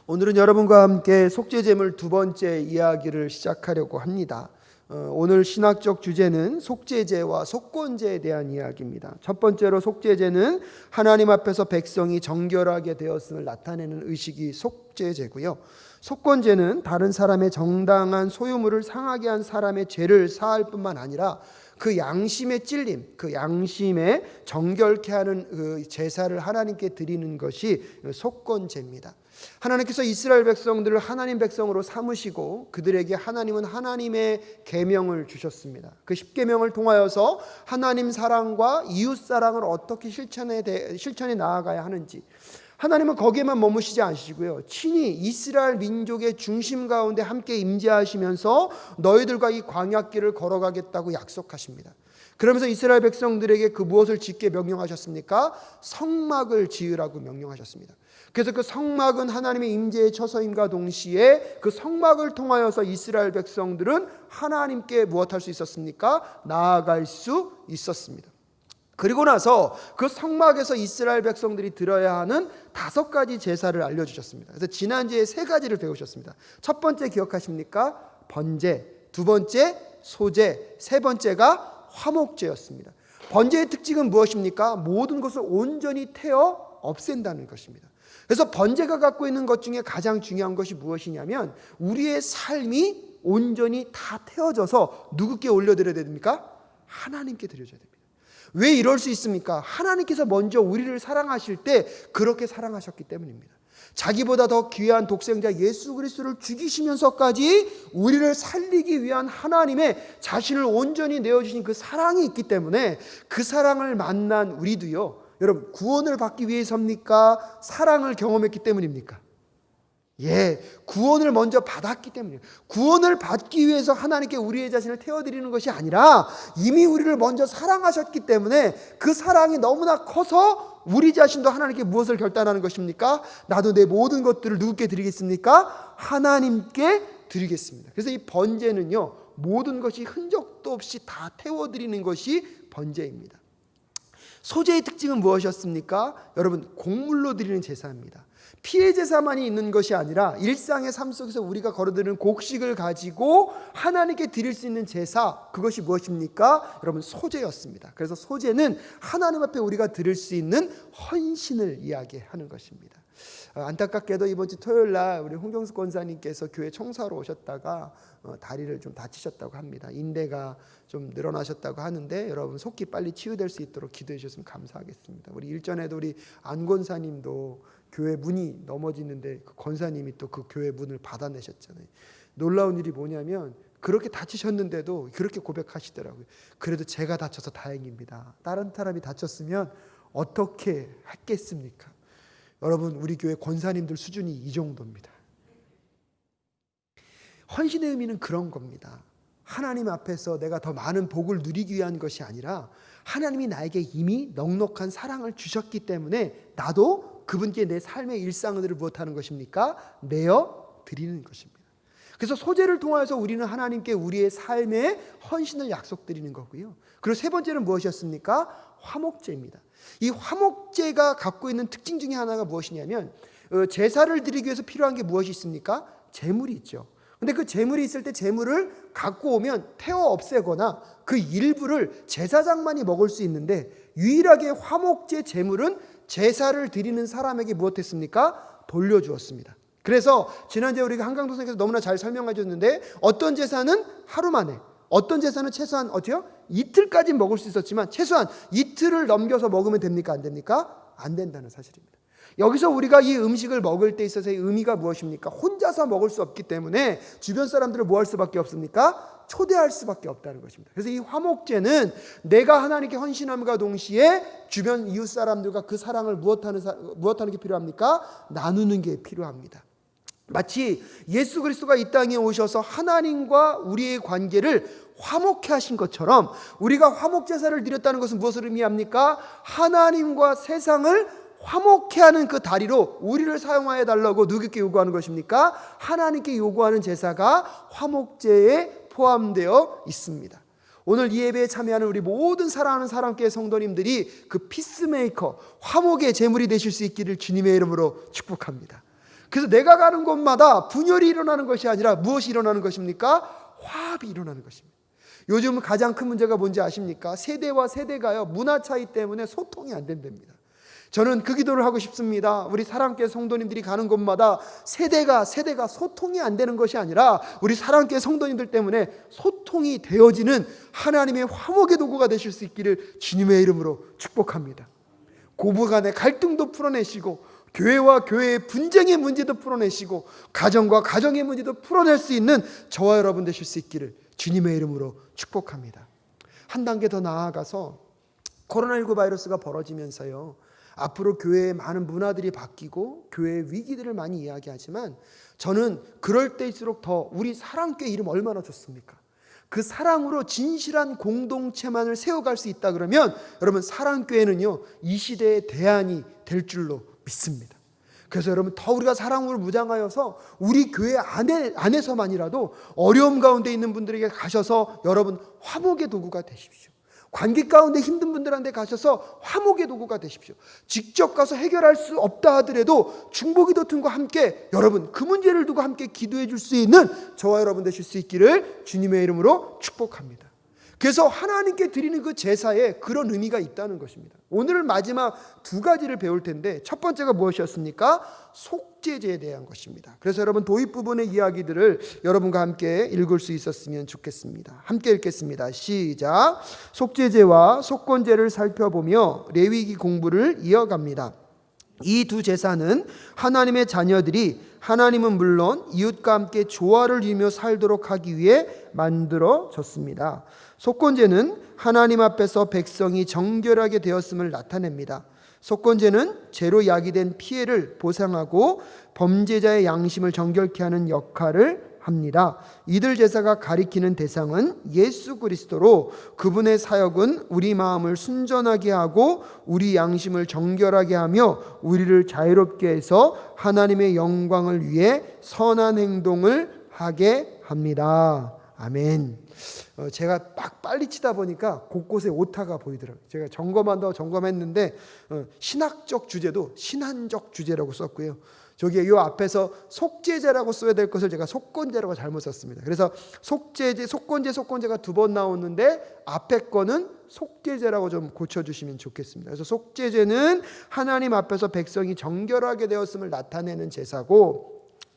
오늘은 여러분과 함께 속죄제물 두 번째 이야기를 시작하려고 합니다. 오늘 신학적 주제는 속죄제와 속건제에 대한 이야기입니다. 첫 번째로 속죄제는 하나님 앞에서 백성이 정결하게 되었음을 나타내는 의식이 속죄제고요. 속건제는 다른 사람의 정당한 소유물을 상하게 한 사람의 죄를 사할 뿐만 아니라 그 양심의 찔림, 그 양심에 정결케 하는 그 제사를 하나님께 드리는 것이 속건제입니다. 하나님께서 이스라엘 백성들을 하나님 백성으로 삼으시고 그들에게 하나님은 하나님의 계명을 주셨습니다. 그 10계명을 통하여서 하나님 사랑과 이웃 사랑을 어떻게 실천해 나아가야 하는지, 하나님은 거기에만 머무시지 않으시고요, 친히 이스라엘 민족의 중심 가운데 함께 임재하시면서 너희들과 이 광야길을 걸어가겠다고 약속하십니다. 그러면서 이스라엘 백성들에게 그 무엇을 짓게 명령하셨습니까? 성막을 지으라고 명령하셨습니다. 그래서 그 성막은 하나님의 임재의 처소임과 동시에 그 성막을 통하여서 이스라엘 백성들은 하나님께 무엇할 수 있었습니까? 나아갈 수 있었습니다. 그리고 나서 그 성막에서 이스라엘 백성들이 드려야 하는 5가지 제사를 알려주셨습니다. 그래서 지난주에 3가지를 배우셨습니다. 첫 번째 기억하십니까? 번제, 두 번째 소제, 세 번째가 화목제였습니다. 번제의 특징은 무엇입니까? 모든 것을 온전히 태워 없앤다는 것입니다. 그래서 번제가 갖고 있는 것 중에 가장 중요한 것이 무엇이냐면 우리의 삶이 온전히 다 태워져서 누구께 올려드려야 됩니까? 하나님께 드려져야 됩니다. 왜 이럴 수 있습니까? 하나님께서 먼저 우리를 사랑하실 때 그렇게 사랑하셨기 때문입니다. 자기보다 더 귀한 독생자 예수 그리스도를 죽이시면서까지 우리를 살리기 위한 하나님의 자신을 온전히 내어주신 그 사랑이 있기 때문에 그 사랑을 만난 우리도요, 여러분, 구원을 받기 위해서입니까? 사랑을 경험했기 때문입니까? 예, 구원을 먼저 받았기 때문이에요. 구원을 받기 위해서 하나님께 우리의 자신을 태워드리는 것이 아니라 이미 우리를 먼저 사랑하셨기 때문에 그 사랑이 너무나 커서 우리 자신도 하나님께 무엇을 결단하는 것입니까? 나도 내 모든 것들을 누구께 드리겠습니까? 하나님께 드리겠습니다. 그래서 이 번제는요, 모든 것이 흔적도 없이 다 태워드리는 것이 번제입니다. 소제의 특징은 무엇이었습니까? 여러분, 곡물로 드리는 제사입니다. 피의 제사만이 있는 것이 아니라 일상의 삶 속에서 우리가 걸어드리는 곡식을 가지고 하나님께 드릴 수 있는 제사, 그것이 무엇입니까? 여러분, 소제였습니다. 그래서 소제는 하나님 앞에 우리가 드릴 수 있는 헌신을 이야기하는 것입니다. 안타깝게도 이번 주 토요일 날 우리 홍경수 권사님께서 교회 청소하러 오셨다가 다리를 좀 다치셨다고 합니다. 인대가 좀 늘어나셨다고 하는데 여러분 속히 빨리 치유될 수 있도록 기도해 주셨으면 감사하겠습니다. 우리 일전에도 우리 안 권사님도 교회 문이 넘어지는데 그 권사님이 또 그 교회 문을 받아내셨잖아요. 놀라운 일이 뭐냐면 그렇게 다치셨는데도 그렇게 고백하시더라고요. 그래도 제가 다쳐서 다행입니다. 다른 사람이 다쳤으면 어떻게 했겠습니까? 여러분, 우리 교회 권사님들 수준이 이 정도입니다. 헌신의 의미는 그런 겁니다. 하나님 앞에서 내가 더 많은 복을 누리기 위한 것이 아니라 하나님이 나에게 이미 넉넉한 사랑을 주셨기 때문에 나도 그분께 내 삶의 일상들을 무엇하는 것입니까? 내어 드리는 것입니다. 그래서 소제를 통해서 우리는 하나님께 우리의 삶의 헌신을 약속드리는 거고요. 그리고 세 번째는 무엇이었습니까? 화목제입니다. 이 화목제가 갖고 있는 특징 중에 하나가 무엇이냐면 제사를 드리기 위해서 필요한 게 무엇이 있습니까? 제물이 있죠. 근데 그 제물이 있을 때 제물을 갖고 오면 태워 없애거나 그 일부를 제사장만이 먹을 수 있는데 유일하게 화목제 제물은 제사를 드리는 사람에게 무엇했습니까? 돌려주었습니다. 그래서 지난주에 우리가 한강도 선생님께서 너무나 잘 설명해 줬는데 어떤 제사는 하루 만에, 어떤 제사는 최소한 어때요? 이틀까지 먹을 수 있었지만 최소한 이틀을 넘겨서 먹으면 됩니까? 안 됩니까? 안 된다는 사실입니다. 여기서 우리가 이 음식을 먹을 때 있어서의 의미가 무엇입니까? 혼자서 먹을 수 없기 때문에 주변 사람들을 뭐 할 수밖에 없습니까? 초대할 수밖에 없다는 것입니다. 그래서 이 화목제는 내가 하나님께 헌신함과 동시에 주변 이웃 사람들과 그 사랑을 무엇하는 게 필요합니까? 나누는 게 필요합니다. 마치 예수 그리스도가 이 땅에 오셔서 하나님과 우리의 관계를 화목케 하신 것처럼 우리가 화목제사를 드렸다는 것은 무엇을 의미합니까? 하나님과 세상을 화목케 하는 그 다리로 우리를 사용하여 달라고 누구께 요구하는 것입니까? 하나님께 요구하는 제사가 화목제에 포함되어 있습니다. 오늘 이 예배에 참여하는 우리 모든 사랑하는 사랑교회 성도님들이 그 피스메이커, 화목의 제물이 되실 수 있기를 주님의 이름으로 축복합니다. 그래서 내가 가는 곳마다 분열이 일어나는 것이 아니라 무엇이 일어나는 것입니까? 화합이 일어나는 것입니다. 요즘 가장 큰 문제가 뭔지 아십니까? 세대와 세대가요, 문화 차이 때문에 소통이 안 된답니다. 저는 그 기도를 하고 싶습니다. 우리 사랑교회 성도님들이 가는 곳마다 세대가 소통이 안 되는 것이 아니라 우리 사랑교회 성도님들 때문에 소통이 되어지는 하나님의 화목의 도구가 되실 수 있기를 주님의 이름으로 축복합니다. 고부간의 갈등도 풀어내시고, 교회와 교회의 분쟁의 문제도 풀어내시고, 가정과 가정의 문제도 풀어낼 수 있는 저와 여러분 되실 수 있기를 주님의 이름으로 축복합니다. 한 단계 더 나아가서 코로나19 바이러스가 벌어지면서요, 앞으로 교회의 많은 문화들이 바뀌고 교회의 위기들을 많이 이야기하지만, 저는 그럴 때일수록 더 우리 사랑교회 이름 얼마나 좋습니까? 그 사랑으로 진실한 공동체만을 세워갈 수 있다 그러면 여러분, 사랑교회는요, 이 시대의 대안이 될 줄로 믿습니다. 그래서 여러분, 더 우리가 사랑으로 무장하여서 우리 교회 안에서만이라도 어려움 가운데 있는 분들에게 가셔서 여러분 화목의 도구가 되십시오. 관계 가운데 힘든 분들한테 가셔서 화목의 도구가 되십시오. 직접 가서 해결할 수 없다 하더라도 중보기도팀과 함께 여러분 그 문제를 두고 함께 기도해 줄 수 있는 저와 여러분 되실 수 있기를 주님의 이름으로 축복합니다. 그래서 하나님께 드리는 그 제사에 그런 의미가 있다는 것입니다. 오늘 마지막 두 가지를 배울 텐데, 첫 번째가 무엇이었습니까? 속죄제에 대한 것입니다. 그래서 여러분 도입 부분의 이야기들을 여러분과 함께 읽을 수 있었으면 좋겠습니다. 함께 읽겠습니다. 시작. 속죄제와 속건제를 살펴보며 레위기 공부를 이어갑니다. 이 두 제사는 하나님의 자녀들이, 하나님은 물론 이웃과 함께 조화를 이루며 살도록 하기 위해 만들어졌습니다. 속건제는 하나님 앞에서 백성이 정결하게 되었음을 나타냅니다. 속건제는 죄로 야기된 피해를 보상하고 범죄자의 양심을 정결케 하는 역할을 합니다. 이들 제사가 가리키는 대상은 예수 그리스도로, 그분의 사역은 우리 마음을 순전하게 하고 우리 양심을 정결하게 하며 우리를 자유롭게 해서 하나님의 영광을 위해 선한 행동을 하게 합니다. 아멘. 제가 막 빨리 치다 보니까 곳곳에 오타가 보이더라고요. 제가 점검했는데 신학적 주제도 신한적 주제라고 썼고요. 저기 요 앞에서 속죄제라고 써야 될 것을 제가 속건제라고 잘못 썼습니다. 그래서 속죄제, 속건제가 두 번 나오는데 앞에 거는 속죄제라고 좀 고쳐주시면 좋겠습니다. 그래서 속죄제는 하나님 앞에서 백성이 정결하게 되었음을 나타내는 제사고,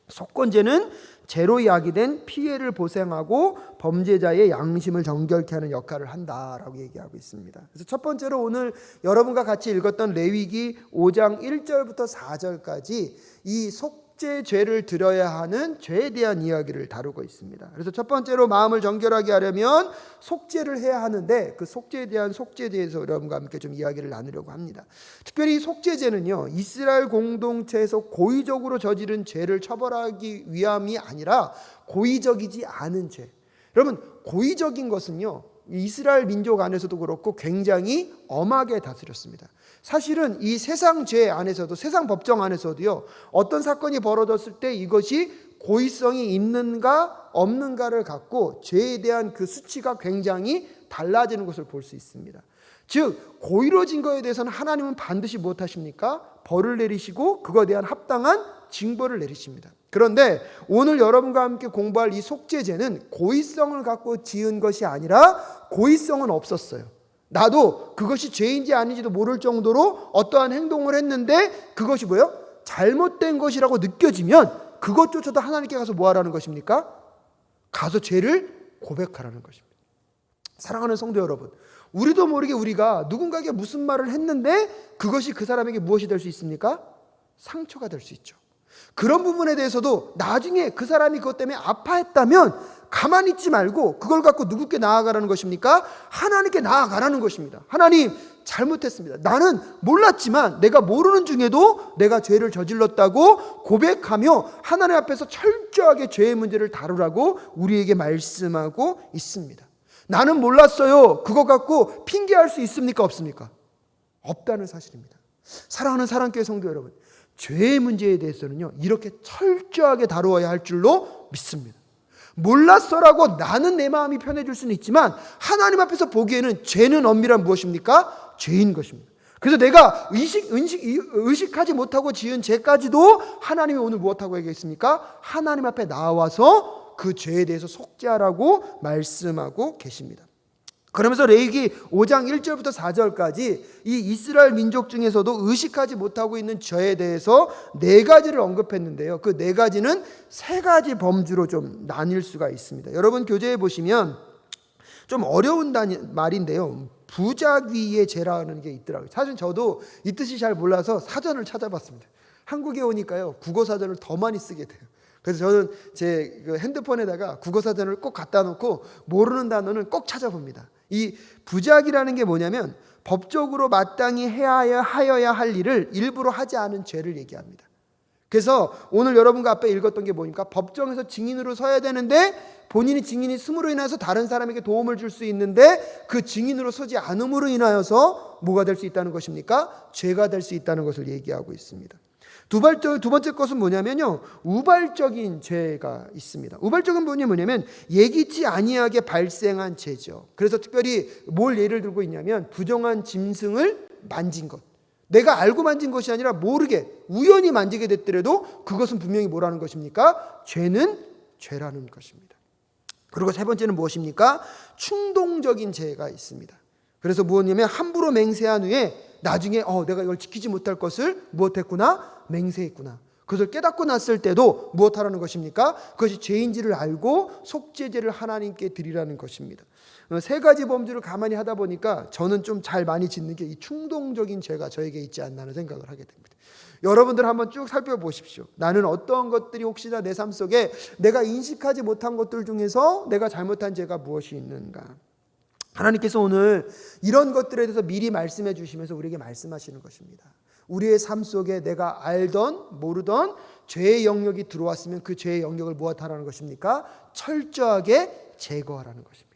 속건제는 죄로 야기된 피해를 보상하고 범죄자의 양심을 정결케 하는 역할을 한다라고 얘기하고 있습니다. 그래서 첫 번째로 오늘 여러분과 같이 읽었던 레위기 5장 1절부터 4절까지 이 속죄죄를 드려야 하는 죄에 대한 이야기를 다루고 있습니다. 그래서 첫 번째로 마음을 정결하게 하려면 속죄를 해야 하는데, 그 속죄에 대한 속죄에 대해서 여러분과 함께 좀 이야기를 나누려고 합니다. 특별히 속죄죄는요, 이스라엘 공동체에서 고의적으로 저지른 죄를 처벌하기 위함이 아니라 고의적이지 않은 죄. 여러분, 고의적인 것은요, 이스라엘 민족 안에서도 그렇고 굉장히 엄하게 다스렸습니다. 사실은 이 세상 죄 안에서도, 세상 법정 안에서도요, 어떤 사건이 벌어졌을 때 이것이 고의성이 있는가 없는가를 갖고 죄에 대한 그 수치가 굉장히 달라지는 것을 볼 수 있습니다. 즉 고의로진 것에 대해서는 하나님은 반드시 무엇하십니까? 벌을 내리시고 그거에 대한 합당한 징벌을 내리십니다. 그런데 오늘 여러분과 함께 공부할 이 속죄죄는 고의성을 갖고 지은 것이 아니라 고의성은 없었어요. 나도 그것이 죄인지 아닌지도 모를 정도로 어떠한 행동을 했는데 그것이 뭐예요? 잘못된 것이라고 느껴지면 그것조차도 하나님께 가서 뭐 하라는 것입니까? 가서 죄를 고백하라는 것입니다. 사랑하는 성도 여러분, 우리도 모르게 우리가 누군가에게 무슨 말을 했는데 그것이 그 사람에게 무엇이 될 수 있습니까? 상처가 될 수 있죠. 그런 부분에 대해서도 나중에 그 사람이 그것 때문에 아파했다면 가만히 있지 말고 그걸 갖고 누구께 나아가라는 것입니까? 하나님께 나아가라는 것입니다. 하나님, 잘못했습니다. 나는 몰랐지만 내가 모르는 중에도 내가 죄를 저질렀다고 고백하며 하나님 앞에서 철저하게 죄의 문제를 다루라고 우리에게 말씀하고 있습니다. 나는 몰랐어요. 그거 갖고 핑계할 수 있습니까? 없습니까? 없다는 사실입니다. 사랑하는 사랑교회 성도 여러분, 죄의 문제에 대해서는요, 이렇게 철저하게 다루어야 할 줄로 믿습니다. 몰랐어라고 나는 내 마음이 편해질 수는 있지만 하나님 앞에서 보기에는 죄는 엄밀한 무엇입니까? 죄인 것입니다. 그래서 내가 의식하지 못하고 지은 죄까지도 하나님이 오늘 무엇하고 얘기했습니까? 하나님 앞에 나와서 그 죄에 대해서 속죄하라고 말씀하고 계십니다. 그러면서 레위기 5장 1절부터 4절까지 이 이스라엘 민족 중에서도 의식하지 못하고 있는 죄에 대해서 4가지를 언급했는데요. 그 4가지는 3가지 범주로 좀 나뉠 수가 있습니다. 여러분 교재에 보시면 좀 어려운 말인데요. 부작위의 죄라는 게 있더라고요. 사실 저도 이 뜻이 잘 몰라서 사전을 찾아봤습니다. 한국에 오니까요, 국어사전을 더 많이 쓰게 돼요. 그래서 저는 제 핸드폰에다가 국어사전을 꼭 갖다 놓고 모르는 단어는 꼭 찾아봅니다. 이 부작이라는 게 뭐냐면 법적으로 마땅히 하여야 할 일을 일부러 하지 않은 죄를 얘기합니다. 그래서 오늘 여러분과 앞에 읽었던 게 뭐입니까? 법정에서 증인으로 서야 되는데 본인이 증인이 씀으로 인해서 다른 사람에게 도움을 줄 수 있는데 그 증인으로 서지 않음으로 인하여서 뭐가 될 수 있다는 것입니까? 죄가 될 수 있다는 것을 얘기하고 있습니다. 두 번째 것은 뭐냐면요, 우발적인 죄가 있습니다. 우발적인 부분이 뭐냐면 예기치 아니하게 발생한 죄죠. 그래서 특별히 뭘 예를 들고 있냐면 부정한 짐승을 만진 것, 내가 알고 만진 것이 아니라 모르게 우연히 만지게 됐더라도 그것은 분명히 뭐라는 것입니까? 죄는 죄라는 것입니다. 그리고 세 번째는 무엇입니까? 충동적인 죄가 있습니다. 그래서 무엇이냐면 함부로 맹세한 후에 나중에 내가 이걸 지키지 못할 것을 무엇했구나? 맹세했구나. 그것을 깨닫고 났을 때도 무엇하라는 것입니까? 그것이 죄인지를 알고 속죄제를 하나님께 드리라는 것입니다. 3가지 범주를 가만히 하다 보니까 저는 좀 잘 많이 짓는 게 이 충동적인 죄가 저에게 있지 않나 하는 생각을 하게 됩니다. 여러분들 한번 쭉 살펴보십시오. 나는 어떤 것들이 혹시나 내 삶 속에 내가 인식하지 못한 것들 중에서 내가 잘못한 죄가 무엇이 있는가. 하나님께서 오늘 이런 것들에 대해서 미리 말씀해 주시면서 우리에게 말씀하시는 것입니다. 우리의 삶 속에 내가 알던 모르던 죄의 영역이 들어왔으면 그 죄의 영역을 무엇하라는 것입니까? 철저하게 제거하라는 것입니다.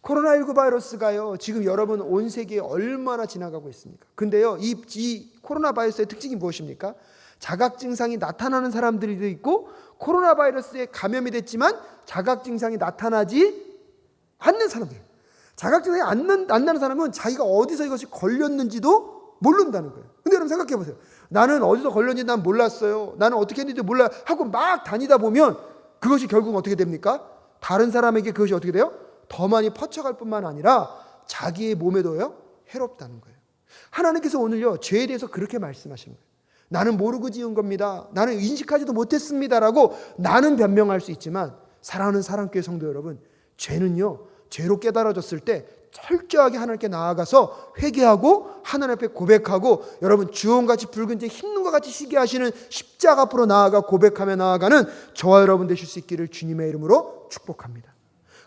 코로나19 바이러스가요, 지금 여러분 온 세계에 얼마나 지나가고 있습니까? 근데요, 이 코로나 바이러스의 특징이 무엇입니까? 자각 증상이 나타나는 사람들도 있고 코로나 바이러스에 감염이 됐지만 자각 증상이 나타나지 않는 사람들. 자각 증상이 안 나는 사람은 자기가 어디서 이것이 걸렸는지도 모른다는 거예요. 근데 여러분 생각해 보세요. 나는 어디서 걸렸는지 난 몰랐어요. 나는 어떻게 했는지 몰라 하고 막 다니다 보면 그것이 결국 어떻게 됩니까? 다른 사람에게 그것이 어떻게 돼요? 더 많이 퍼쳐갈 뿐만 아니라 자기의 몸에도요, 해롭다는 거예요. 하나님께서 오늘요, 죄에 대해서 그렇게 말씀하시는 거예요. 나는 모르고 지은 겁니다. 나는 인식하지도 못했습니다라고 나는 변명할 수 있지만 사랑하는 사랑교회 성도 여러분, 죄는요, 죄로 깨달아졌을 때 철저하게 하나님께 나아가서 회개하고 하나님 앞에 고백하고, 여러분 주홍같이 붉은 재 흰눈과 같이 시게 하시는 십자가 앞으로 나아가 고백하며 나아가는 저와 여러분 되실 수 있기를 주님의 이름으로 축복합니다.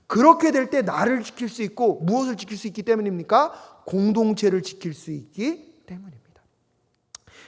그렇게 될 때 나를 지킬 수 있고 무엇을 지킬 수 있기 때문입니까? 공동체를 지킬 수 있기 때문입니다.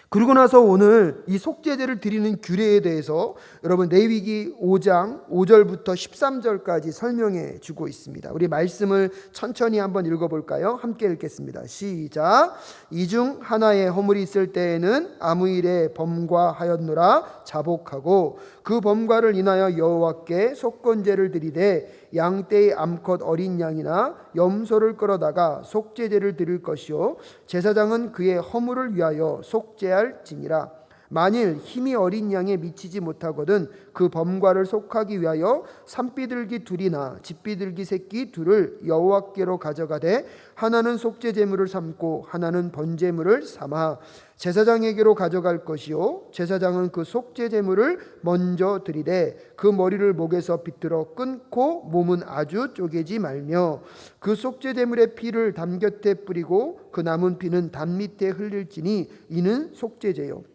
그러고 나서 오늘 이 속죄제를 드리는 규례에 대해서 여러분 레위기 5장 5절부터 13절까지 설명해 주고 있습니다. 우리 말씀을 천천히 한번 읽어볼까요? 함께 읽겠습니다. 시작. 이 중 하나의 허물이 있을 때에는 아무 일에 범과하였노라 자복하고 그 범과를 인하여 여호와께 속건제를 드리되 양떼의 암컷 어린 양이나 염소를 끌어다가 속죄제를 드릴 것이요 제사장은 그의 허물을 위하여 속죄할지니라. 만일 힘이 어린 양에 미치지 못하거든 그 범과를 속하기 위하여 산비둘기 둘이나 집비둘기 새끼 둘을 여호와께로 가져가되 하나는 속죄제물을 삼고 하나는 번제물을 삼아 제사장에게로 가져갈 것이요 제사장은 그 속죄제물을 먼저 드리되 그 머리를 목에서 비틀어 끊고 몸은 아주 쪼개지 말며 그 속죄제물의 피를 담 곁에 뿌리고 그 남은 피는 담 밑에 흘릴지니 이는 속죄제요.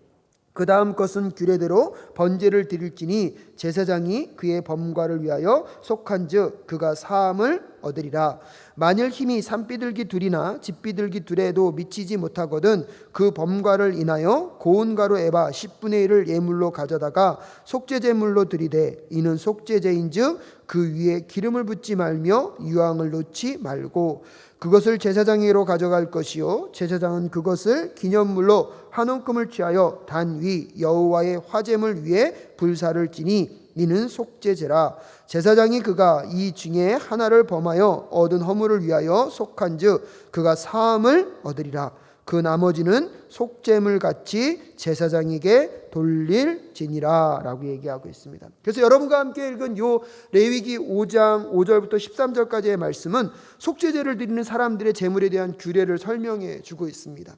그 다음 것은 규례대로 번제를 드릴지니 제사장이 그의 범과를 위하여 속한즉 그가 사함을 얻으리라. 만일 힘이 산비둘기 둘이나 집비둘기 둘에도 미치지 못하거든 그 범과를 인하여 고운 가루 에바 10분의 1을 예물로 가져다가 속죄제물로 드리되 이는 속죄제인즉 그 위에 기름을 붓지 말며 유황을 놓지 말고 그것을 제사장에게로 가져갈 것이요 제사장은 그것을 기념물로 한 움큼을 취하여 단 위 여호와의 화제물 위에 불사를 지니 이는 속죄제라. 제사장이 그가 이 중에 하나를 범하여 얻은 허물을 위하여 속한즉 그가 사함을 얻으리라. 그 나머지는 속죄물 같이 제사장에게 돌릴지니라 라고 얘기하고 있습니다. 그래서 여러분과 함께 읽은 요 레위기 5장 5절부터 13절까지의 말씀은 속죄제를 드리는 사람들의 제물에 대한 규례를 설명해 주고 있습니다.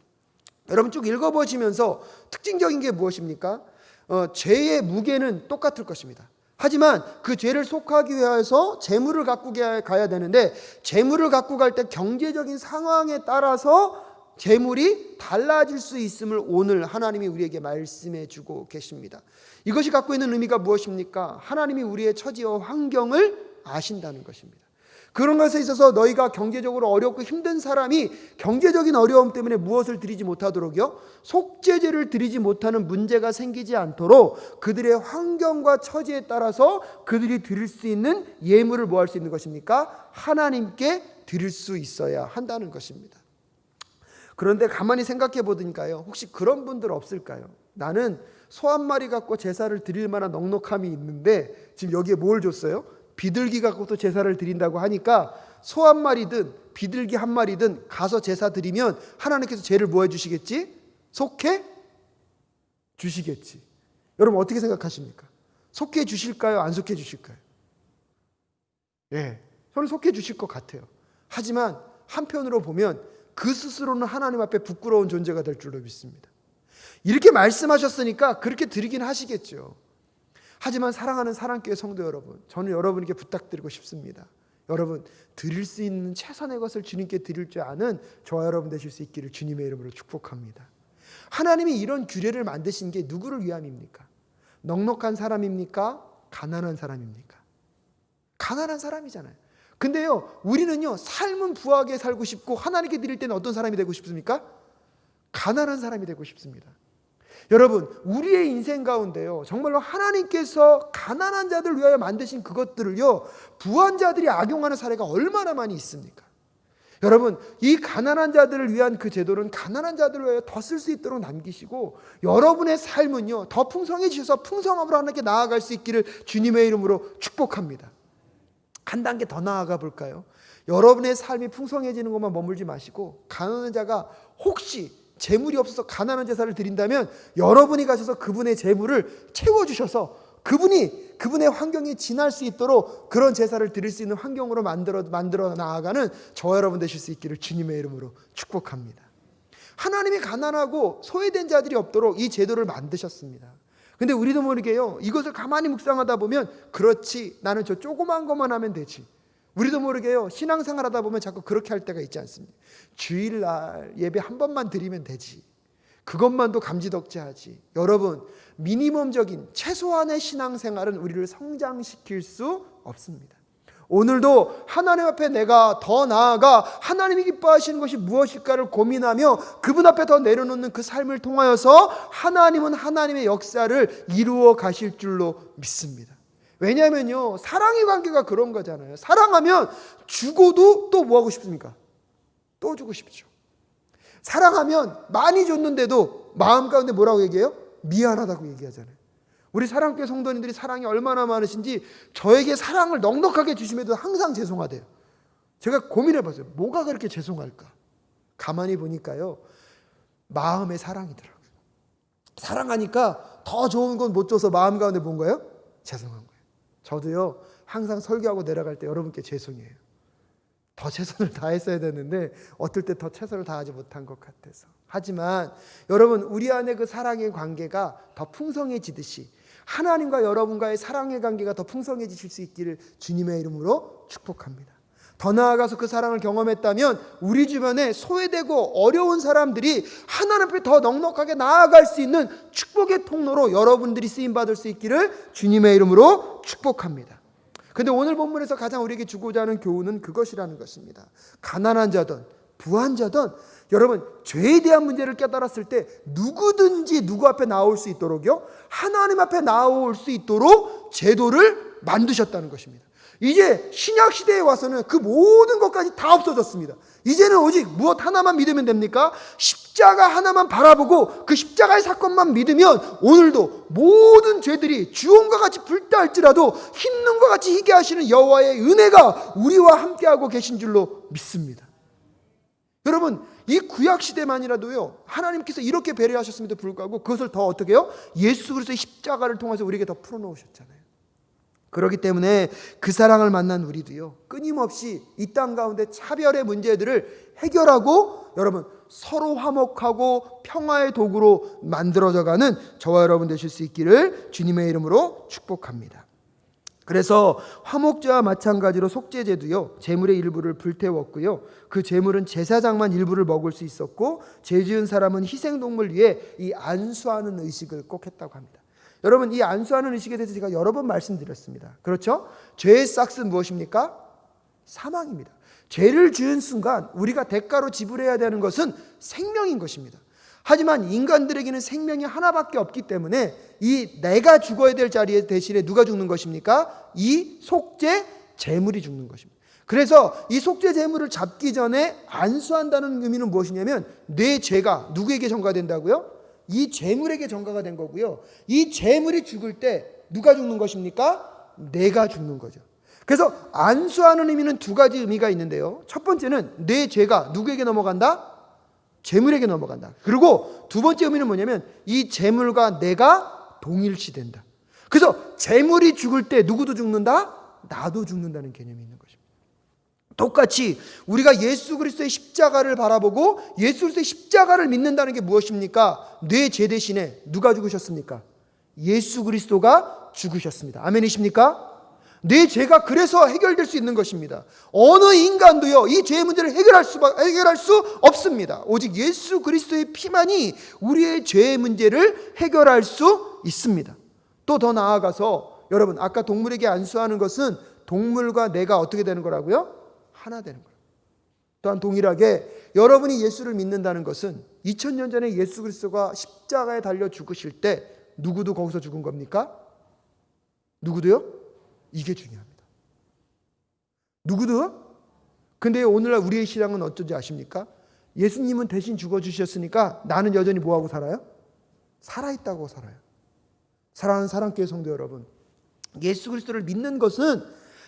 여러분 쭉 읽어보시면서 특징적인 게 무엇입니까? 죄의 무게는 똑같을 것입니다. 하지만 그 죄를 속하기 위해서 재물을 갖고 가야 되는데, 재물을 갖고 갈 때 경제적인 상황에 따라서 재물이 달라질 수 있음을 오늘 하나님이 우리에게 말씀해 주고 계십니다. 이것이 갖고 있는 의미가 무엇입니까? 하나님이 우리의 처지와 환경을 아신다는 것입니다. 그런 것에 있어서 너희가 경제적으로 어렵고 힘든 사람이 경제적인 어려움 때문에 무엇을 드리지 못하도록요, 속죄제를 드리지 못하는 문제가 생기지 않도록 그들의 환경과 처지에 따라서 그들이 드릴 수 있는 예물을 뭐 할 수 있는 것입니까? 하나님께 드릴 수 있어야 한다는 것입니다. 그런데 가만히 생각해 보니까요, 혹시 그런 분들 없을까요? 나는 소 한 마리 갖고 제사를 드릴 만한 넉넉함이 있는데 지금 여기에 뭘 줬어요? 비둘기 갖고도 제사를 드린다고 하니까 소 한 마리든 비둘기 한 마리든 가서 제사 드리면 하나님께서 죄를 뭐 해주시겠지? 속해 주시겠지. 여러분 어떻게 생각하십니까? 속해 주실까요? 안 속해 주실까요? 저는 속해 주실 것 같아요. 하지만 한편으로 보면 그 스스로는 하나님 앞에 부끄러운 존재가 될 줄로 믿습니다. 이렇게 말씀하셨으니까 그렇게 드리긴 하시겠죠. 하지만 사랑하는 사랑교회 성도 여러분, 저는 여러분에게 부탁드리고 싶습니다. 여러분, 드릴 수 있는 최선의 것을 주님께 드릴 줄 아는 저와 여러분 되실 수 있기를 주님의 이름으로 축복합니다. 하나님이 이런 규례를 만드신 게 누구를 위함입니까? 넉넉한 사람입니까? 가난한 사람입니까? 가난한 사람이잖아요. 근데요, 우리는요, 삶은 부하게 살고 싶고 하나님께 드릴 때는 어떤 사람이 되고 싶습니까? 가난한 사람이 되고 싶습니다. 여러분, 우리의 인생 가운데요, 정말로 하나님께서 가난한 자들을 위하여 만드신 그것들을요, 부한 자들이 악용하는 사례가 얼마나 많이 있습니까? 여러분, 이 가난한 자들을 위한 그 제도는 가난한 자들을 위하여 더 쓸 수 있도록 남기시고, 여러분의 삶은요, 더 풍성해지셔서 풍성함으로 하나님께 나아갈 수 있기를 주님의 이름으로 축복합니다. 한 단계 더 나아가 볼까요? 여러분의 삶이 풍성해지는 것만 머물지 마시고, 가난한 자가 혹시 재물이 없어서 가난한 제사를 드린다면 여러분이 가셔서 그분의 재물을 채워주셔서 그분의 환경이 지날 수 있도록 그런 제사를 드릴 수 있는 환경으로 만들어 나아가는 저와 여러분 되실 수 있기를 주님의 이름으로 축복합니다. 하나님이 가난하고 소외된 자들이 없도록 이 제도를 만드셨습니다. 근데 우리도 모르게요, 이것을 가만히 묵상하다 보면, 그렇지, 나는 저 조그만 것만 하면 되지. 우리도 모르게요, 신앙생활 하다 보면 자꾸 그렇게 할 때가 있지 않습니까? 주일날 예배 한 번만 드리면 되지, 그것만도 감지덕지하지. 여러분, 미니멈적인 최소한의 신앙생활은 우리를 성장시킬 수 없습니다. 오늘도 하나님 앞에 내가 더 나아가 하나님이 기뻐하시는 것이 무엇일까를 고민하며 그분 앞에 더 내려놓는 그 삶을 통하여서 하나님은 하나님의 역사를 이루어 가실 줄로 믿습니다. 왜냐하면요, 사랑의 관계가 그런 거잖아요. 사랑하면 죽어도 또 뭐 하고 싶습니까? 또 주고 싶죠. 사랑하면 많이 줬는데도 마음 가운데 뭐라고 얘기해요? 미안하다고 얘기하잖아요. 우리 사랑교회 성도님들이 사랑이 얼마나 많으신지, 저에게 사랑을 넉넉하게 주심에도 항상 죄송하대요. 제가 고민해봤어요. 뭐가 그렇게 죄송할까? 가만히 보니까요, 마음의 사랑이더라고요. 사랑하니까 더 좋은 건 못 줘서 마음 가운데 본 거예요? 죄송한 거예요. 저도요, 항상 설교하고 내려갈 때 여러분께 죄송해요. 더 최선을 다했어야 되는데 어떨 때 더 최선을 다하지 못한 것 같아서. 하지만 여러분, 우리 안에 그 사랑의 관계가 더 풍성해지듯이 하나님과 여러분과의 사랑의 관계가 더 풍성해지실 수 있기를 주님의 이름으로 축복합니다. 더 나아가서 그 사랑을 경험했다면 우리 주변에 소외되고 어려운 사람들이 하나님 앞에 더 넉넉하게 나아갈 수 있는 축복의 통로로 여러분들이 쓰임받을 수 있기를 주님의 이름으로 축복합니다. 그런데 오늘 본문에서 가장 우리에게 주고자 하는 교훈은 그것이라는 것입니다. 가난한 자든 부한 자든 여러분, 죄에 대한 문제를 깨달았을 때 누구든지 누구 앞에 나올 수 있도록요, 하나님 앞에 나올 수 있도록 제도를 만드셨다는 것입니다. 이제 신약 시대에 와서는 그 모든 것까지 다 없어졌습니다. 이제는 오직 무엇 하나만 믿으면 됩니까? 십자가 하나만 바라보고 그 십자가의 사건만 믿으면 오늘도 모든 죄들이 주홍과 같이 불다 할지라도 흰눈과 같이 희게 하시는 여호와의 은혜가 우리와 함께하고 계신 줄로 믿습니다. 여러분, 이 구약 시대만이라도요, 하나님께서 이렇게 배려하셨음에도 불구하고 그것을 더 어떻게 해요? 예수 그리스도의 십자가를 통해서 우리에게 더 풀어놓으셨잖아요. 그렇기 때문에 그 사랑을 만난 우리도요, 끊임없이 이 땅 가운데 차별의 문제들을 해결하고 여러분 서로 화목하고 평화의 도구로 만들어져가는 저와 여러분 되실 수 있기를 주님의 이름으로 축복합니다. 그래서 화목제와 마찬가지로 속죄제도요, 제물의 일부를 불태웠고요, 그 제물은 제사장만 일부를 먹을 수 있었고, 죄 지은 사람은 희생동물 위에 이 안수하는 의식을 꼭 했다고 합니다. 여러분, 이 안수하는 의식에 대해서 제가 여러 번 말씀드렸습니다. 그렇죠? 죄의 싹은 무엇입니까? 사망입니다. 죄를 지은 순간 우리가 대가로 지불해야 되는 것은 생명인 것입니다. 하지만 인간들에게는 생명이 하나밖에 없기 때문에 이 내가 죽어야 될 자리에 대신에 누가 죽는 것입니까? 이 속죄 제물이 죽는 것입니다. 그래서 이 속죄 제물을 잡기 전에 안수한다는 의미는 무엇이냐면 내 죄가 누구에게 전가된다고요? 이 제물에게 전가가 된 거고요. 이 제물이 죽을 때 누가 죽는 것입니까? 내가 죽는 거죠. 그래서 안수하는 의미는 두 가지 의미가 있는데요. 첫 번째는 내 죄가 누구에게 넘어간다? 제물에게 넘어간다. 그리고 두 번째 의미는 뭐냐면 이 제물과 내가 동일시된다. 그래서 제물이 죽을 때 누구도 죽는다? 나도 죽는다는 개념이 있는 것입니다. 똑같이 우리가 예수 그리스도의 십자가를 바라보고 예수 그리스도의 십자가를 믿는다는 게 무엇입니까? 내 죄 대신에 누가 죽으셨습니까? 예수 그리스도가 죽으셨습니다. 아멘이십니까? 내 죄가 그래서 해결될 수 있는 것입니다. 어느 인간도요, 이 죄의 문제를 해결할 수 없습니다. 오직 예수 그리스도의 피만이 우리의 죄의 문제를 해결할 수 있습니다. 또 더 나아가서 여러분, 아까 동물에게 안수하는 것은 동물과 내가 어떻게 되는 거라고요? 하나 되는 거예요. 또한 동일하게 여러분이 예수를 믿는다는 것은 2000년 전에 예수 그리스도가 십자가에 달려 죽으실 때 누구도 거기서 죽은 겁니까? 누구도요? 이게 중요합니다. 누구도? 근데 오늘날 우리의 신앙은 어쩐지 아십니까? 예수님은 대신 죽어주셨으니까 나는 여전히 뭐하고 살아요? 살아있다고 살아요. 사랑하는 사랑교회 성도 여러분, 예수 그리스도를 믿는 것은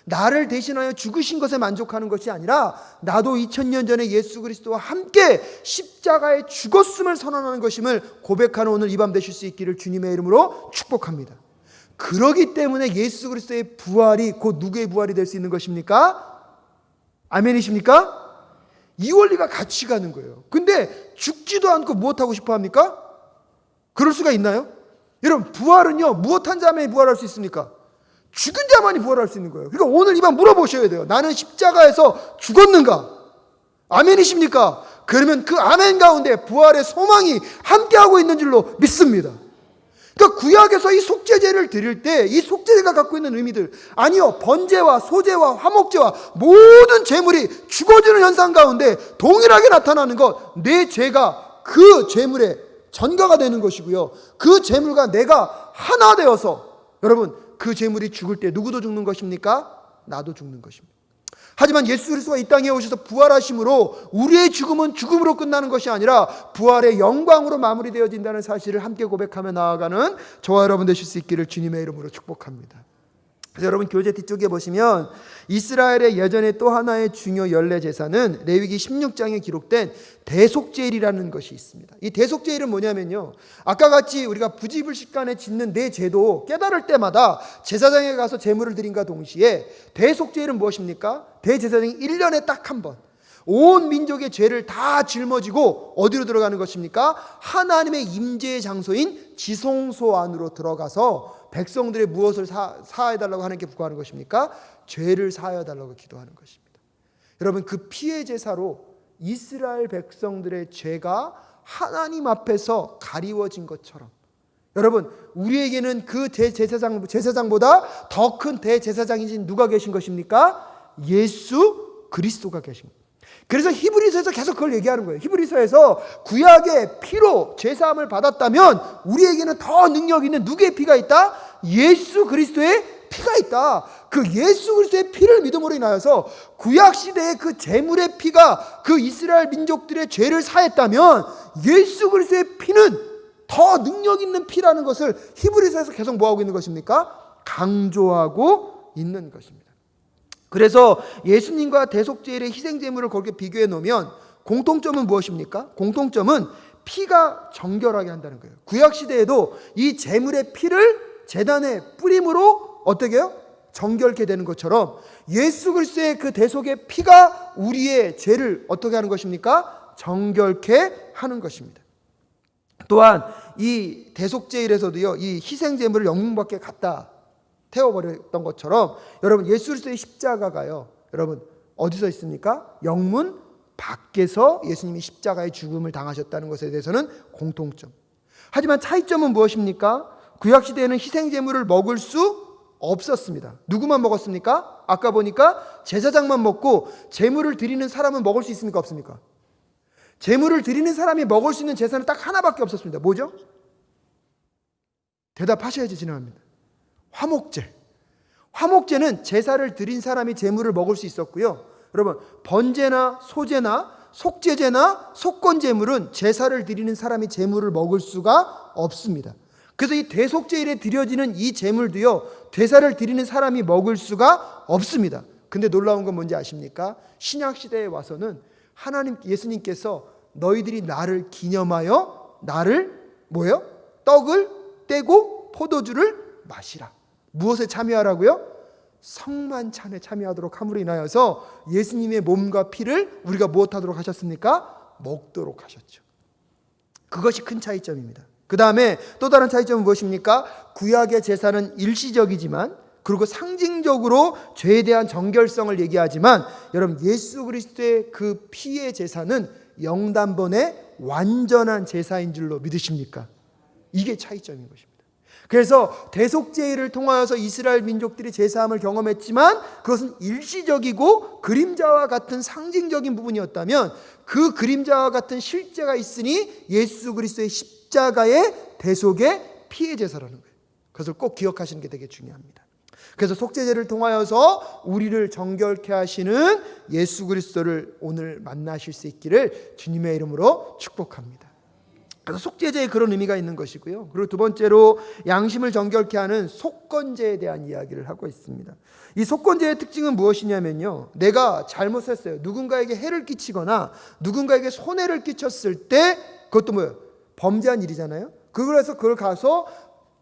나를 대신하여 죽으신 것에 만족하는 것이 아니라 나도 2000년 전에 예수 그리스도와 함께 십자가에 죽었음을 선언하는 것임을 고백하는 오늘 이 밤 되실 수 있기를 주님의 이름으로 축복합니다. 그러기 때문에 예수 그리스도의 부활이 곧 누구의 부활이 될 수 있는 것입니까? 아멘이십니까? 이 원리가 같이 가는 거예요. 근데 죽지도 않고 무엇하고 싶어 합니까? 그럴 수가 있나요? 여러분, 부활은요, 무엇한 자만이 부활할 수 있습니까? 죽은 자만이 부활할 수 있는 거예요. 그러니까 오늘 이 밤 물어보셔야 돼요. 나는 십자가에서 죽었는가? 아멘이십니까? 그러면 그 아멘 가운데 부활의 소망이 함께하고 있는 줄로 믿습니다. 그러니까 구약에서 이 속죄제를 드릴 때 이 속죄제가 갖고 있는 의미들, 아니요, 번제와 소제와 화목제와 모든 제물이 죽어지는 현상 가운데 동일하게 나타나는 것, 내 죄가 그 제물에 전가가 되는 것이고요, 그 제물과 내가 하나 되어서 여러분 그 제물이 죽을 때 누구도 죽는 것입니까? 나도 죽는 것입니다. 하지만 예수 그리스도가 이 땅에 오셔서 부활하심으로 우리의 죽음은 죽음으로 끝나는 것이 아니라 부활의 영광으로 마무리되어진다는 사실을 함께 고백하며 나아가는 저와 여러분 되실 수 있기를 주님의 이름으로 축복합니다. 그래서 여러분 교재 뒤쪽에 보시면 이스라엘의 예전에 또 하나의 중요 연례 제사는 레위기 16장에 기록된 대속제일이라는 것이 있습니다. 이 대속제일은 뭐냐면요, 아까 같이 우리가 부지불식간에 짓는 내 죄도 깨달을 때마다 제사장에 가서 제물을 드림과 동시에 대속제일은 무엇입니까? 대제사장이 1년에 딱 한 번 온 민족의 죄를 다 짊어지고 어디로 들어가는 것입니까? 하나님의 임재의 장소인 지성소 안으로 들어가서 백성들의 무엇을 사해달라고 하나님께 구하는 것입니까? 죄를 사해달라고 기도하는 것입니다. 여러분, 그 피의 제사로 이스라엘 백성들의 죄가 하나님 앞에서 가리워진 것처럼 여러분, 우리에게는 그 제사장보다 더 큰 대제사장이신 누가 계신 것입니까? 예수 그리스도가 계신 겁니다. 그래서 히브리서에서 계속 그걸 얘기하는 거예요. 히브리서에서 구약의 피로 제사함을 받았다면 우리에게는 더 능력 있는 누구의 피가 있다? 예수 그리스도의 피가 있다. 그 예수 그리스도의 피를 믿음으로 인하여서 구약 시대의 그 제물의 피가 그 이스라엘 민족들의 죄를 사했다면 예수 그리스도의 피는 더 능력 있는 피라는 것을 히브리서에서 계속 뭐하고 있는 것입니까? 강조하고 있는 것입니다. 그래서 예수님과 대속제일의 희생제물을 그렇게 비교해 놓으면 공통점은 무엇입니까? 공통점은 피가 정결하게 한다는 거예요. 구약 시대에도 이 제물의 피를 제단에 뿌림으로 어떻게 해요? 정결케 되는 것처럼 예수 그리스도의 그 대속의 피가 우리의 죄를 어떻게 하는 것입니까? 정결케 하는 것입니다. 또한 이 대속제일에서도요, 이 희생제물을 영문 밖에 갖다 태워버렸던 것처럼 여러분 예수 그리스도의 십자가가요, 여러분 어디서 있습니까? 영문 밖에서 예수님이 십자가의 죽음을 당하셨다는 것에 대해서는 공통점. 하지만 차이점은 무엇입니까? 구약 시대에는 희생제물을 먹을 수 없었습니다. 누구만 먹었습니까? 아까 보니까 제사장만 먹고 제물을 드리는 사람은 먹을 수 있습니까? 없습니까? 제물을 드리는 사람이 먹을 수 있는 제사는 딱 하나밖에 없었습니다. 뭐죠? 대답하셔야지 진행합니다. 화목제. 화목제는 제사를 드린 사람이 제물을 먹을 수 있었고요. 여러분, 번제나 소제나 속제제나 속건제물은 제사를 드리는 사람이 제물을 먹을 수가 없습니다. 그래서 이 대속제일에 드려지는 이 제물도요, 제사를 드리는 사람이 먹을 수가 없습니다. 근데 놀라운 건 뭔지 아십니까? 신약 시대에 와서는 하나님, 예수님께서 너희들이 나를 기념하여 나를 뭐예요? 떡을 떼고 포도주를 마시라. 무엇에 참여하라고요? 성만찬에 참여하도록 함으로 인하여서 예수님의 몸과 피를 우리가 무엇하도록 하셨습니까? 먹도록 하셨죠. 그것이 큰 차이점입니다. 그 다음에 또 다른 차이점은 무엇입니까? 구약의 제사는 일시적이지만, 그리고 상징적으로 죄에 대한 정결성을 얘기하지만, 여러분 예수 그리스도의 그 피의 제사는 영단번의 완전한 제사인 줄로 믿으십니까? 이게 차이점인 것입니다. 그래서 대속제일을 통하여서 이스라엘 민족들이 제사함을 경험했지만 그것은 일시적이고 그림자와 같은 상징적인 부분이었다면, 그 그림자와 같은 실제가 있으니 예수 그리스도의 십자가의 대속의 피의 제사라는 거예요. 그것을 꼭 기억하시는 게 되게 중요합니다. 그래서 속죄제를 통하여서 우리를 정결케 하시는 예수 그리스도를 오늘 만나실 수 있기를 주님의 이름으로 축복합니다. 그래서 속죄제에 그런 의미가 있는 것이고요. 그리고 두 번째로 양심을 정결케 하는 속건제에 대한 이야기를 하고 있습니다. 이 속건제의 특징은 무엇이냐면요, 내가 잘못했어요. 누군가에게 해를 끼치거나 누군가에게 손해를 끼쳤을 때, 그것도 뭐예요? 범죄한 일이잖아요. 그래서 그걸 가서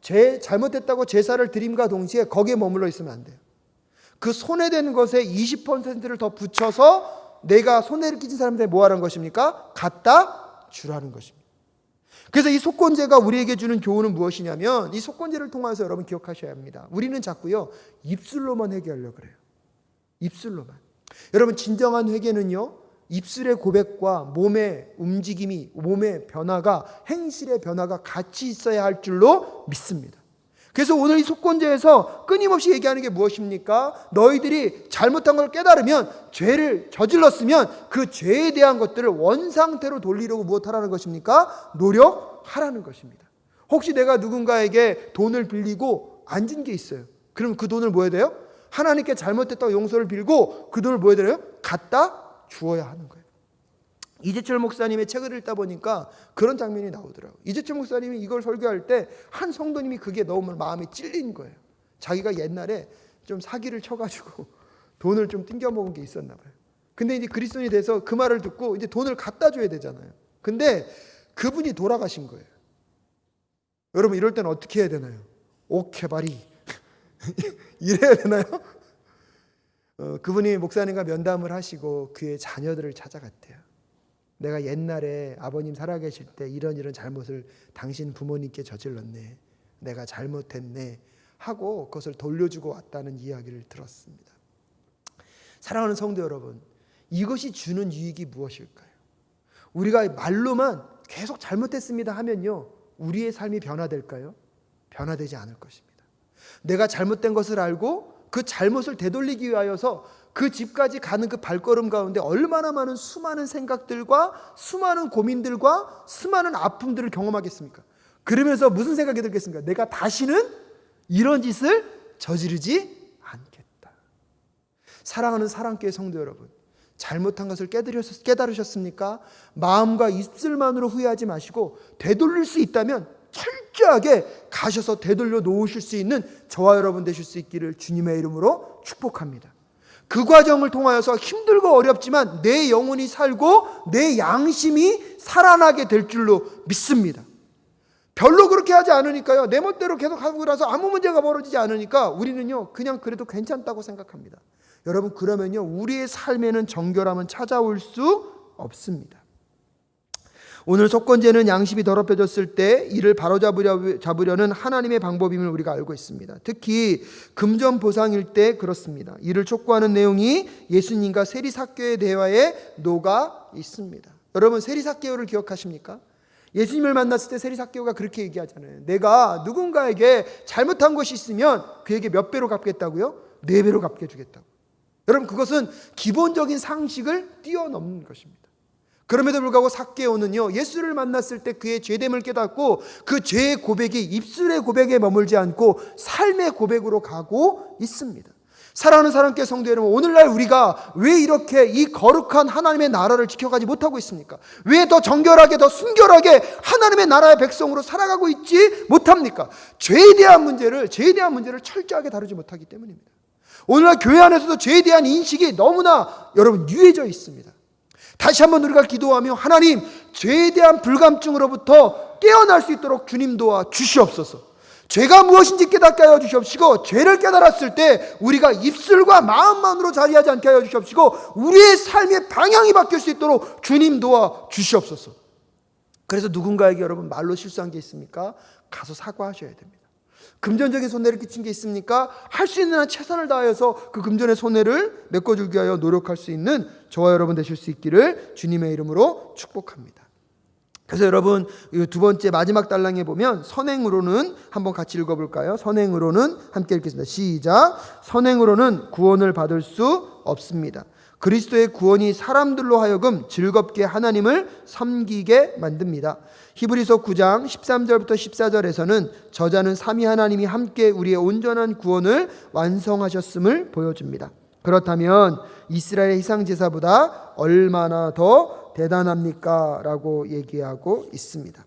잘못했다고 제사를 드림과 동시에 거기에 머물러 있으면 안 돼요. 그 손해되는 것에 20%를 더 붙여서 내가 손해를 끼친 사람한테 뭐 하라는 것입니까? 갖다 주라는 것입니다. 그래서 이 속건제가 우리에게 주는 교훈은 무엇이냐면, 이 속건제를 통해서 여러분 기억하셔야 합니다. 우리는 자꾸요 입술로만 회개하려고 그래요. 입술로만. 여러분 진정한 회개는요, 입술의 고백과 몸의 움직임이, 몸의 변화가, 행실의 변화가 같이 있어야 할 줄로 믿습니다. 그래서 오늘 이 속건제에서 끊임없이 얘기하는 게 무엇입니까? 너희들이 잘못한 걸 깨달으면, 죄를 저질렀으면 그 죄에 대한 것들을 원상태로 돌리려고 무엇하라는 것입니까? 노력하라는 것입니다. 혹시 내가 누군가에게 돈을 빌리고 안 준 게 있어요. 그럼 그 돈을 뭐 해야 돼요? 하나님께 잘못했다고 용서를 빌고 그 돈을 뭐 해야 돼요? 갖다 주어야 하는 거예요. 이재철 목사님의 책을 읽다 보니까 그런 장면이 나오더라고요. 이재철 목사님이 이걸 설교할 때 한 성도님이 그게 너무 마음에 찔린 거예요. 자기가 옛날에 좀 사기를 쳐가지고 돈을 좀 띵겨 먹은 게 있었나 봐요. 근데 이제 그리스도인이 돼서 그 말을 듣고 이제 돈을 갖다 줘야 되잖아요. 근데 그분이 돌아가신 거예요. 여러분 이럴 때는 어떻게 해야 되나요? 오케바리 이래야 되나요? 그분이 목사님과 면담을 하시고 그의 자녀들을 찾아갔대요. 내가 옛날에 아버님 살아계실 때 이런 잘못을 당신 부모님께 저질렀네, 내가 잘못했네 하고 그것을 돌려주고 왔다는 이야기를 들었습니다. 사랑하는 성도 여러분, 이것이 주는 유익이 무엇일까요? 우리가 말로만 계속 잘못했습니다 하면요, 우리의 삶이 변화될까요? 변화되지 않을 것입니다. 내가 잘못된 것을 알고 그 잘못을 되돌리기 위하여서 그 집까지 가는 그 발걸음 가운데 얼마나 많은 수많은 생각들과 수많은 고민들과 수많은 아픔들을 경험하겠습니까? 그러면서 무슨 생각이 들겠습니까? 내가 다시는 이런 짓을 저지르지 않겠다. 사랑하는 사랑교회 성도 여러분, 잘못한 것을 깨달으셨습니까? 마음과 입술만으로 후회하지 마시고 되돌릴 수 있다면 철저하게 가셔서 되돌려 놓으실 수 있는 저와 여러분 되실 수 있기를 주님의 이름으로 축복합니다. 그 과정을 통하여서 힘들고 어렵지만 내 영혼이 살고 내 양심이 살아나게 될 줄로 믿습니다. 별로 그렇게 하지 않으니까요, 내 멋대로 계속 하고 나서 아무 문제가 벌어지지 않으니까 우리는요 그냥 그래도 괜찮다고 생각합니다. 여러분, 그러면요 우리의 삶에는 정결함은 찾아올 수 없습니다. 오늘 속건제는 양심이 더럽혀졌을 때 이를 바로잡으려는 하나님의 방법임을 우리가 알고 있습니다. 특히 금전보상일 때 그렇습니다. 이를 촉구하는 내용이 예수님과 세리삭개의 대화에 녹아 있습니다. 여러분, 세리삭개를 기억하십니까? 예수님을 만났을 때 세리삭개가 그렇게 얘기하잖아요. 내가 누군가에게 잘못한 것이 있으면 그에게 몇 배로 갚겠다고요? 4배로 갚게 주겠다고. 여러분, 그것은 기본적인 상식을 뛰어넘는 것입니다. 그럼에도 불구하고 삭개오는요 예수를 만났을 때 그의 죄됨을 깨닫고 그 죄의 고백이 입술의 고백에 머물지 않고 삶의 고백으로 가고 있습니다. 사랑하는 사랑께 성도 여러분, 오늘날 우리가 왜 이렇게 이 거룩한 하나님의 나라를 지켜가지 못하고 있습니까? 왜 더 정결하게 더 순결하게 하나님의 나라의 백성으로 살아가고 있지 못합니까? 죄에 대한 문제를 철저하게 다루지 못하기 때문입니다. 오늘날 교회 안에서도 죄에 대한 인식이 너무나 여러분 유해져 있습니다. 다시 한번 우리가 기도하며 하나님, 죄에 대한 불감증으로부터 깨어날 수 있도록 주님 도와 주시옵소서. 죄가 무엇인지 깨닫게 하여 주시옵시고, 죄를 깨달았을 때 우리가 입술과 마음만으로 자리하지 않게 하여 주시옵시고, 우리의 삶의 방향이 바뀔 수 있도록 주님 도와 주시옵소서. 그래서 누군가에게 여러분 말로 실수한 게 있습니까? 가서 사과하셔야 됩니다. 금전적인 손해를 끼친 게 있습니까? 할 수 있는 한 최선을 다해서 그 금전의 손해를 메꿔주기 위하여 노력할 수 있는 저와 여러분 되실 수 있기를 주님의 이름으로 축복합니다. 그래서 여러분, 이 두 번째 마지막 달랑에 보면 선행으로는 한번 같이 읽어볼까요? 선행으로는 함께 읽겠습니다. 시작. 선행으로는 구원을 받을 수 없습니다. 그리스도의 구원이 사람들로 하여금 즐겁게 하나님을 섬기게 만듭니다. 히브리서 9장 13절부터 14절에서는 저자는 삼위 하나님이 함께 우리의 온전한 구원을 완성하셨음을 보여줍니다. 그렇다면 이스라엘의 희생제사보다 얼마나 더 대단합니까? 라고 얘기하고 있습니다.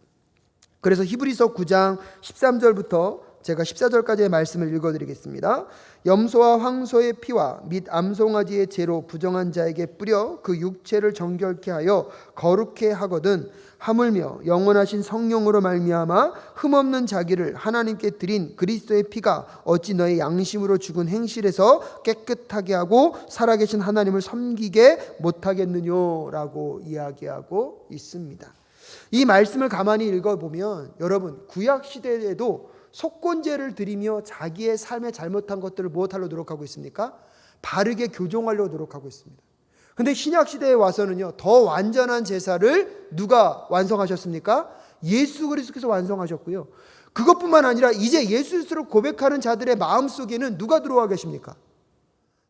그래서 히브리서 9장 13절부터 제가 14절까지의 말씀을 읽어드리겠습니다. 염소와 황소의 피와 및 암송아지의 죄로 부정한 자에게 뿌려 그 육체를 정결케 하여 거룩케 하거든 하물며 영원하신 성령으로 말미암아 흠없는 자기를 하나님께 드린 그리스도의 피가 어찌 너의 양심으로 죽은 행실에서 깨끗하게 하고 살아계신 하나님을 섬기게 못하겠느냐라고 이야기하고 있습니다. 이 말씀을 가만히 읽어보면 여러분, 구약 시대에도 속건제를 드리며 자기의 삶에 잘못한 것들을 무엇하려 노력하고 있습니까? 바르게 교정하려고 노력하고 있습니다. 근데 신약 시대에 와서는요, 더 완전한 제사를 누가 완성하셨습니까? 예수 그리스도께서 완성하셨고요. 그것뿐만 아니라 이제 예수 그리스도를 고백하는 자들의 마음속에는 누가 들어와 계십니까?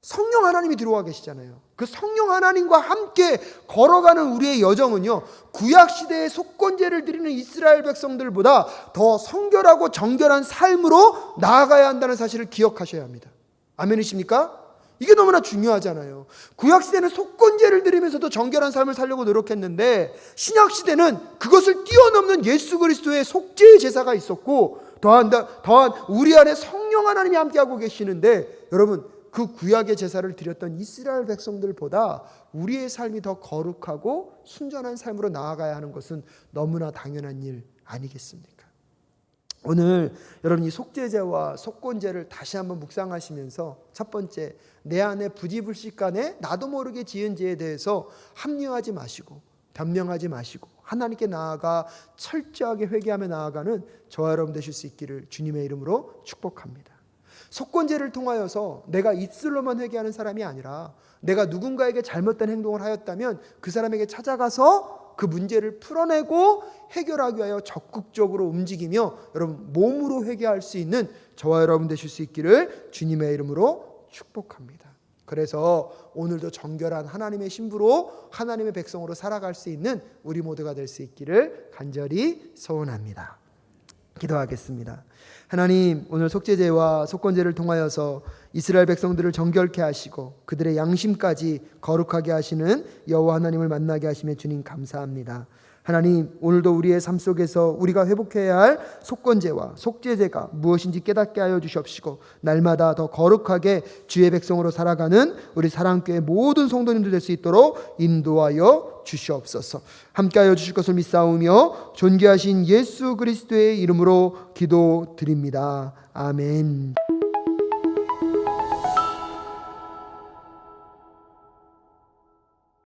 성령 하나님이 들어와 계시잖아요. 그 성령 하나님과 함께 걸어가는 우리의 여정은요, 구약 시대의 속건제를 드리는 이스라엘 백성들보다 더 성결하고 정결한 삶으로 나아가야 한다는 사실을 기억하셔야 합니다. 아멘이십니까? 이게 너무나 중요하잖아요. 구약 시대는 속건제를 드리면서도 정결한 삶을 살려고 노력했는데, 신약 시대는 그것을 뛰어넘는 예수 그리스도의 속죄의 제사가 있었고, 더한 우리 안에 성령 하나님이 함께하고 계시는데, 여러분, 그 구약의 제사를 드렸던 이스라엘 백성들보다 우리의 삶이 더 거룩하고 순전한 삶으로 나아가야 하는 것은 너무나 당연한 일 아니겠습니까? 오늘 여러분, 이 속죄제와 속건제를 다시 한번 묵상하시면서 첫 번째, 내 안에 부지불식간에 나도 모르게 지은 죄에 대해서 합리화하지 마시고 변명하지 마시고 하나님께 나아가 철저하게 회개하며 나아가는 저와 여러분 되실 수 있기를 주님의 이름으로 축복합니다. 속건제를 통하여서 내가 입술로만 회개하는 사람이 아니라 내가 누군가에게 잘못된 행동을 하였다면 그 사람에게 찾아가서 그 문제를 풀어내고 해결하기 위하여 적극적으로 움직이며 여러분 몸으로 회개할 수 있는 저와 여러분 되실 수 있기를 주님의 이름으로 축복합니다. 그래서 오늘도 정결한 하나님의 신부로 하나님의 백성으로 살아갈 수 있는 우리 모두가 될 수 있기를 간절히 소원합니다. 기도하겠습니다. 하나님, 오늘 속죄제와 속건제를 통하여서 이스라엘 백성들을 정결케 하시고 그들의 양심까지 거룩하게 하시는 여호와 하나님을 만나게 하시며 주님 감사합니다. 하나님, 오늘도 우리의 삶 속에서 우리가 회복해야 할 속건제와 속죄제가 무엇인지 깨닫게 하여 주시옵시고 날마다 더 거룩하게 주의 백성으로 살아가는 우리 사랑교회 모든 성도님들 될 수 있도록 인도하여 주시옵소서. 함께하여 주실 것을 믿사오며 존귀하신 예수 그리스도의 이름으로 기도드립니다. 아멘.